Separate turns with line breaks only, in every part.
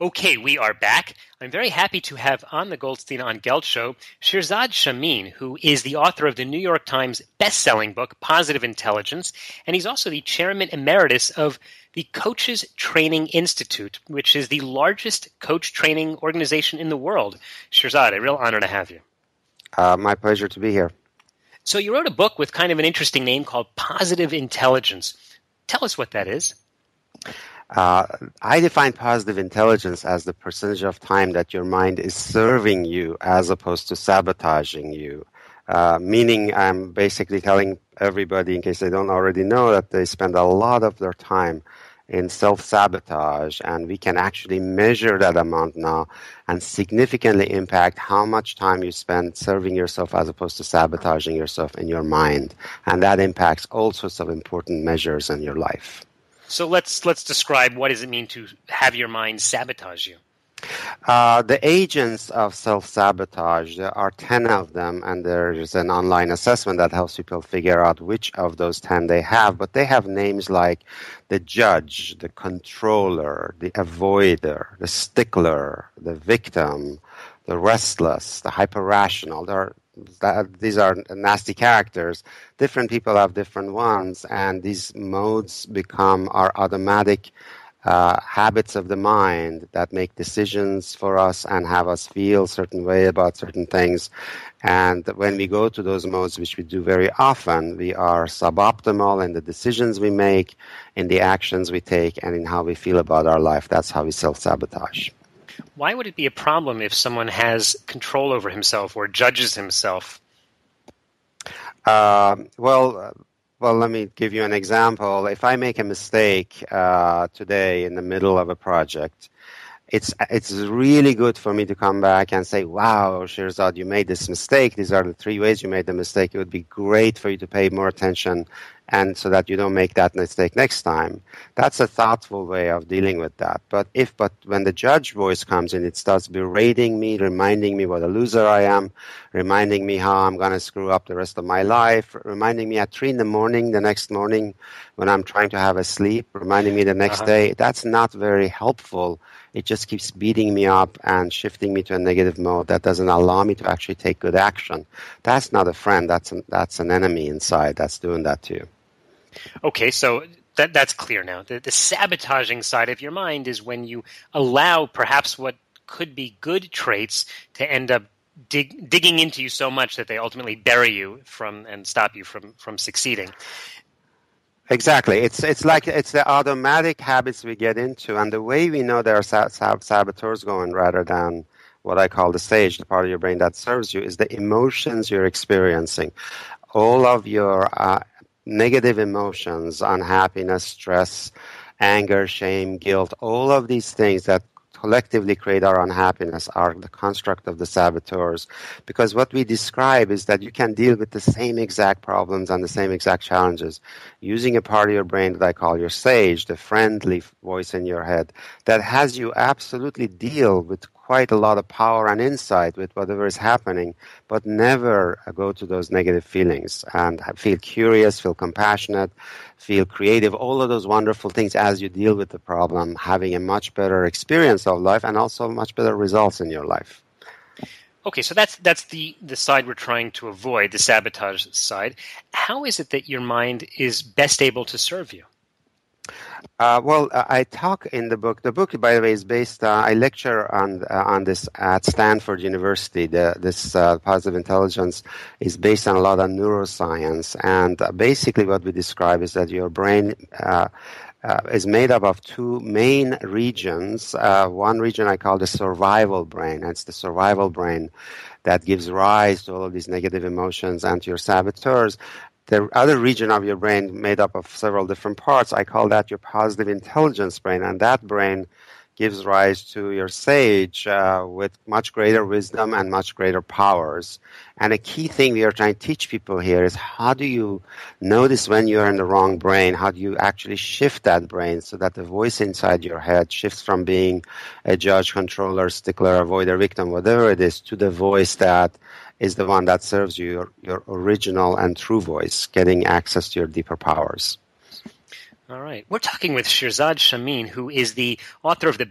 Okay, we are back. I'm very happy to have on the Goldstein on Gelt show Shirzad Chamine, who is the author of the New York Times best-selling book, Positive Intelligence, and he's also the chairman emeritus of the Coaches Training Institute, which is the largest coach training organization in the world. Shirzad, a real honor to have you.
My pleasure to be here.
So you wrote a book with kind of an interesting name called Positive Intelligence. Tell us what that is.
I define positive intelligence as the percentage of time that your mind is serving you as opposed to sabotaging you. Meaning I'm basically telling everybody, in case they don't already know, that they spend a lot of their time in self-sabotage, and we can actually measure that amount now and significantly impact how much time you spend serving yourself as opposed to sabotaging yourself in your mind. And that impacts all sorts of important measures in your life.
So let's describe what does it mean to have your mind sabotage you.
The agents of self-sabotage, there are 10 of them, and there's an online assessment that helps people figure out which of those 10 they have, but they have names like the judge, the controller, the avoider, the stickler, the victim, the restless, the hyper-rational. These are nasty characters. Different people have different ones, and these modes become our automatic habits of the mind that make decisions for us and have us feel a certain way about certain things. And when we go to those modes, which we do very often, we are suboptimal in the decisions we make, in the actions we take, and in how we feel about our life. That's how we self-sabotage.
Why would it be a problem if someone has control over himself or judges himself?
Well, let me give you an example. If I make a mistake today in the middle of a project, it's really good for me to come back and say, wow, Shirzad, you made this mistake. These are the 3 ways you made the mistake. It would be great for you to pay more attention and so that you don't make that mistake next time. That's a thoughtful way of dealing with that. But when the judge voice comes in, it starts berating me, reminding me what a loser I am, reminding me how I'm going to screw up the rest of my life, reminding me at 3 a.m. the next morning when I'm trying to have a sleep, reminding me the next day. That's not very helpful. It just keeps beating me up and shifting me to a negative mode that doesn't allow me to actually take good action. That's not a friend. That's an enemy inside that's doing that to you.
Okay, so that's clear now. The sabotaging side of your mind is when you allow perhaps what could be good traits to end up digging into you so much that they ultimately bury you and stop you from succeeding.
Exactly. It's the automatic habits we get into, and the way we know there are saboteurs going rather than what I call the sage, the part of your brain that serves you, is the emotions you're experiencing. All of your negative emotions, unhappiness, stress, anger, shame, guilt, all of these things that collectively create our unhappiness are the construct of the saboteurs. Because what we describe is that you can deal with the same exact problems and the same exact challenges using a part of your brain that I call your sage, the friendly voice in your head, that has you absolutely deal with quite a lot of power and insight with whatever is happening, but never go to those negative feelings and feel curious, feel compassionate, feel creative, all of those wonderful things as you deal with the problem, having a much better experience of life and also much better results in your life.
Okay, so that's the side we're trying to avoid, the sabotage side. How is it that your mind is best able to serve you?
I talk in the book. The book, by the way, is based. I lecture on this at Stanford University. This positive intelligence is based on a lot of neuroscience, and basically what we describe is that your brain is made up of 2 main regions. One region I call the survival brain. It's the survival brain that gives rise to all of these negative emotions and to your saboteurs. The other region of your brain made up of several different parts, I call that your positive intelligence brain, and that brain gives rise to your sage with much greater wisdom and much greater powers. And a key thing we are trying to teach people here is how do you notice when you're in the wrong brain? How do you actually shift that brain so that the voice inside your head shifts from being a judge, controller, stickler, avoider, victim, whatever it is, to the voice that is the one that serves you, your original and true voice, getting access to your deeper powers.
All right. We're talking with Shirzad Chamine, who is the author of the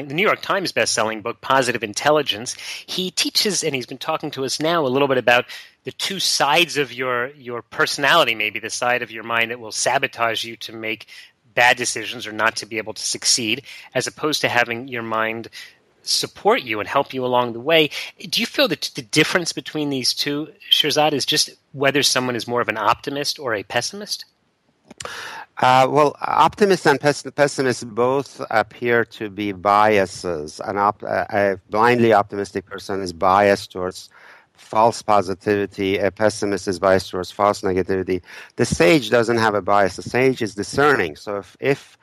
New York Times best-selling book, Positive Intelligence. He teaches, and he's been talking to us now a little bit about the two sides of your personality, maybe the side of your mind that will sabotage you to make bad decisions or not to be able to succeed, as opposed to having your mind support you and help you along the way. Do you feel that the difference between these two, Shirzad, is just whether someone is more of an optimist or a pessimist?
Well, optimists and pessimists both appear to be biases. A blindly optimistic person is biased towards false positivity. A pessimist is biased towards false negativity. The sage doesn't have a bias. The sage is discerning. So if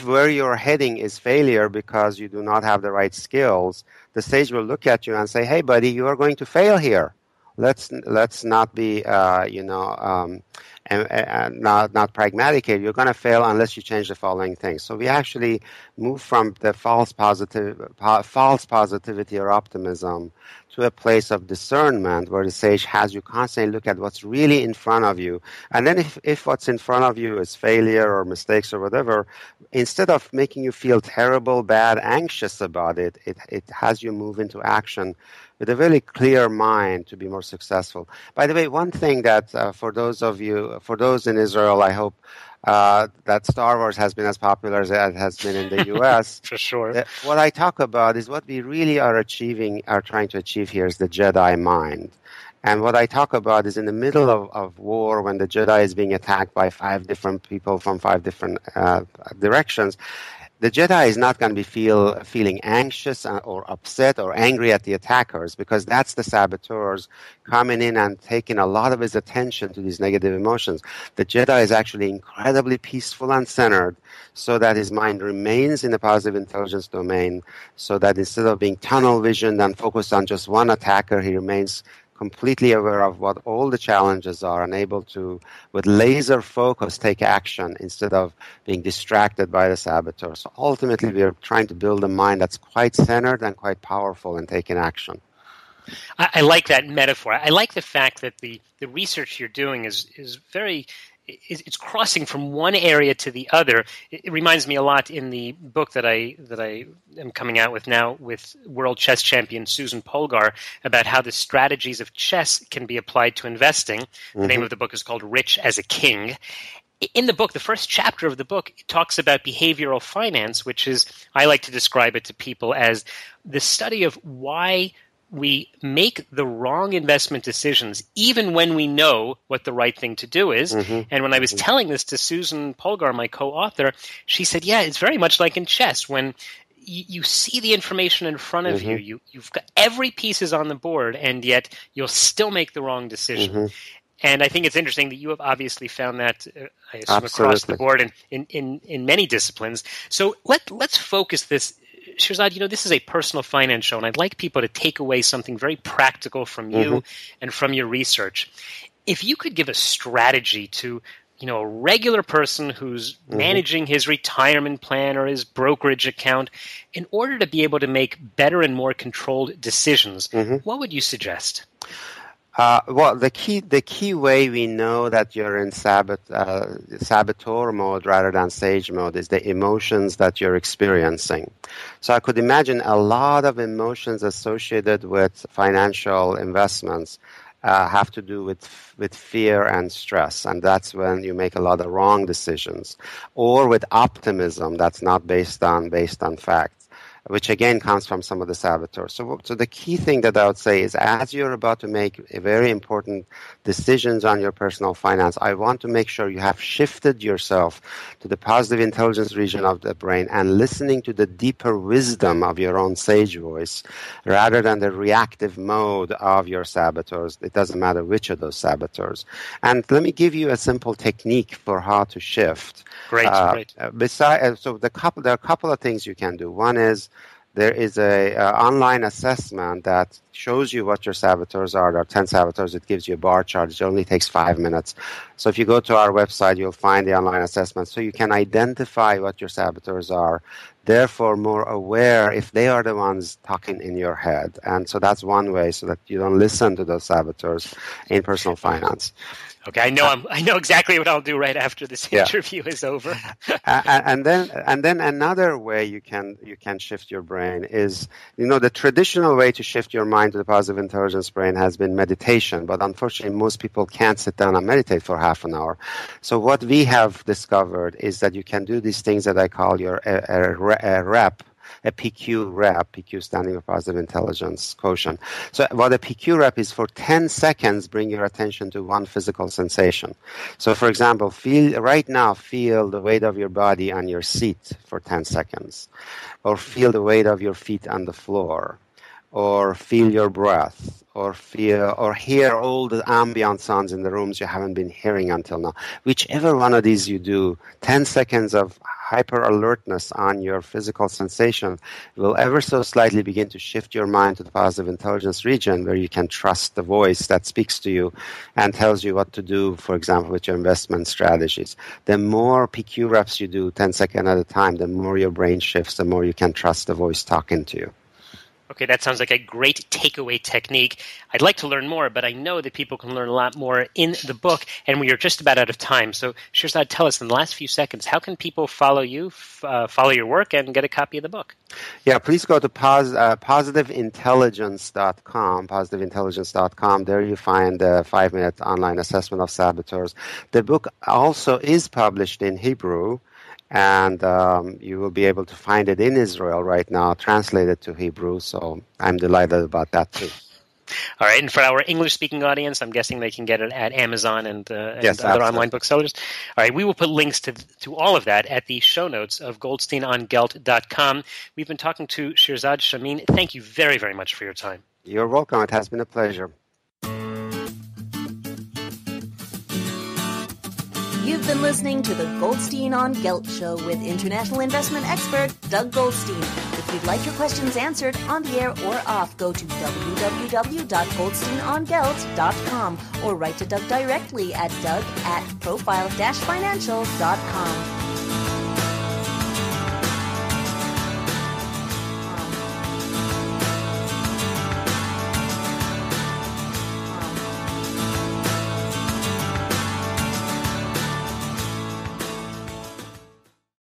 where you're heading is failure because you do not have the right skills, the sage will look at you and say, "Hey, buddy, you are going to fail here. Let's not be not pragmatic here. You're going to fail unless you change the following things." So we actually move from the false positivity or optimism to a place of discernment where the sage has you constantly look at what's really in front of you. And then if what's in front of you is failure or mistakes or whatever, instead of making you feel terrible, bad, anxious about it, it has you move into action with a very clear mind to be more successful. By the way, one thing that for those in Israel, I hope that Star Wars has been as popular as it has been in the U.S.
For sure.
What I talk about is what we really are trying to achieve here is the Jedi mind. And what I talk about is in the middle of war, when the Jedi is being attacked by 5 different people from 5 different directions, the Jedi is not going to be feeling anxious or upset or angry at the attackers, because that's the saboteurs coming in and taking a lot of his attention to these negative emotions. The Jedi is actually incredibly peaceful and centered, so that his mind remains in the positive intelligence domain, so that instead of being tunnel visioned and focused on just one attacker, he remains completely aware of what all the challenges are and able to, with laser focus, take action instead of being distracted by the saboteur. So ultimately, we are trying to build a mind that's quite centered and quite powerful in taking action.
I like that metaphor. I like the fact that the research you're doing is very... It's crossing from one area to the other. It reminds me a lot in the book that I am coming out with now with world chess champion Susan Polgar about how the strategies of chess can be applied to investing. Mm-hmm. The name of the book is called Rich as a King. In the book, the first chapter of the book talks about behavioral finance, which is, I like to describe it to people as the study of why we make the wrong investment decisions even when we know what the right thing to do is. Mm-hmm. And when I was telling this to Susan Polgar, my co-author, she said, yeah, it's very much like in chess. When you see the information in front of mm-hmm. you've got every piece is on the board, and yet you'll still make the wrong decision. Mm-hmm. And I think it's interesting that you have obviously found that, I assume, across the board in many disciplines. So let's focus this. Shirzad, this is a personal finance show, and I'd like people to take away something very practical from you mm-hmm. and from your research. If you could give a strategy to, a regular person who's mm-hmm. managing his retirement plan or his brokerage account in order to be able to make better and more controlled decisions, mm-hmm. what would you suggest?
Well, the key way we know that you're in saboteur mode rather than sage mode is the emotions that you're experiencing. So I could imagine a lot of emotions associated with financial investments have to do with fear and stress, and that's when you make a lot of wrong decisions. Or with optimism that's not based on facts, which again comes from some of the saboteurs. So the key thing that I would say is, as you're about to make a very important decisions on your personal finance, I want to make sure you have shifted yourself to the positive intelligence region of the brain and listening to the deeper wisdom of your own sage voice rather than the reactive mode of your saboteurs. It doesn't matter which of those saboteurs. And let me give you a simple technique for how to shift.
Great.
So there are a couple of things you can do. One is, there is a online assessment that shows you what your saboteurs are. There are 10 saboteurs. It gives you a bar chart. It only takes 5 minutes. So if you go to our website, you'll find the online assessment. So you can identify what your saboteurs are therefore more aware if they are the ones talking in your head. And so that's one way so that you don't listen to those saboteurs in personal finance.
Okay, I know exactly what I'll do right after this interview is over.
and then another way you can shift your brain is, the traditional way to shift your mind to the positive intelligence brain has been meditation, but unfortunately most people can't sit down and meditate for half an hour. So what we have discovered is that you can do these things that I call your a rep. A PQ rep, PQ standing for Positive Intelligence Quotient. So what a PQ rep is, for 10 seconds, bring your attention to one physical sensation. So for example, feel the weight of your body on your seat for 10 seconds. Or feel the weight of your feet on the floor. Or feel your breath. Or hear all the ambient sounds in the rooms you haven't been hearing until now. Whichever one of these you do, 10 seconds of hyper alertness on your physical sensation will ever so slightly begin to shift your mind to the positive intelligence region, where you can trust the voice that speaks to you and tells you what to do, for example, with your investment strategies. The more PQ reps you do 10 seconds at a time, the more your brain shifts, the more you can trust the voice talking to you.
Okay, that sounds like a great takeaway technique. I'd like to learn more, but I know that people can learn a lot more in the book, and we are just about out of time. So, Shirzad, tell us in the last few seconds, how can people follow you, follow your work, and get a copy of the book?
Yeah, please go to positiveintelligence.com, positiveintelligence.com. There you find a 5-minute online assessment of saboteurs. The book also is published in Hebrew, and you will be able to find it in Israel right now, translated to Hebrew, so I'm delighted about that too.
All right, and for our English-speaking audience, I'm guessing they can get it at Amazon and
yes,
other online booksellers. All right, we will put links to all of that at the show notes of goldsteinongelt.com. We've been talking to Shirzad Chamine. Thank you very, very much for your time.
You're welcome. It has been a pleasure.
You've been listening to the Goldstein on Gelt show with international investment expert Doug Goldstein. If you'd like your questions answered on the air or off, go to www.goldsteinongelt.com or write to Doug directly at doug@profile-financial.com.